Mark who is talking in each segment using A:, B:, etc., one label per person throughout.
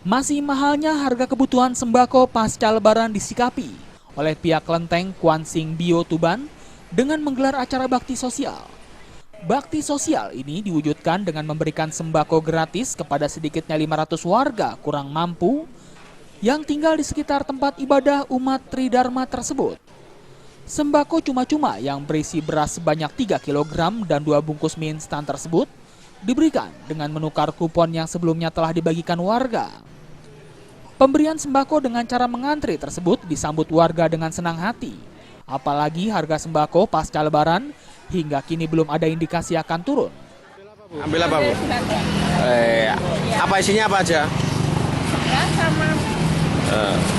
A: Masih mahalnya harga kebutuhan sembako pasca Lebaran disikapi oleh pihak kelenteng Kwan Sing Bio Tuban dengan menggelar acara bakti sosial. Bakti sosial ini diwujudkan dengan memberikan sembako gratis kepada sedikitnya 500 warga kurang mampu yang tinggal di sekitar tempat ibadah umat Tridharma tersebut. Sembako cuma-cuma yang berisi beras sebanyak 3 kg dan 2 bungkus mie instan tersebut diberikan dengan menukar kupon yang sebelumnya telah dibagikan warga. Pemberian sembako dengan cara mengantri tersebut disambut warga dengan senang hati. Apalagi harga sembako pasca Lebaran hingga kini belum ada indikasi akan turun.
B: Ambil apa, Bu? Apa isinya apa aja?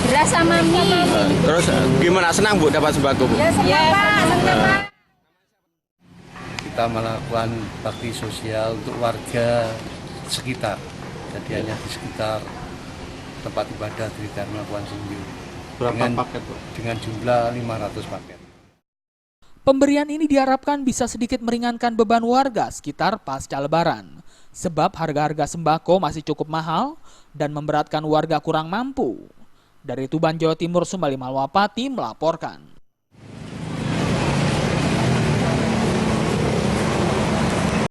C: Beras sama mie.
B: Terus gimana, senang Bu dapat sembako, Bu?
C: Ya, senang Pak.
D: Kita melakukan bakti sosial untuk warga sekitar. Jadi hanya di sekitar tempat ibadah Tridharma Kwan Sing Bio.
B: Berapa paket, Bu?
D: Dengan jumlah 500 paket.
A: Pemberian ini diharapkan bisa sedikit meringankan beban warga sekitar pasca Lebaran. Sebab harga-harga sembako masih cukup mahal dan memberatkan warga kurang mampu. Dari Tuban, Jawa Timur, Sumali Malwapati melaporkan.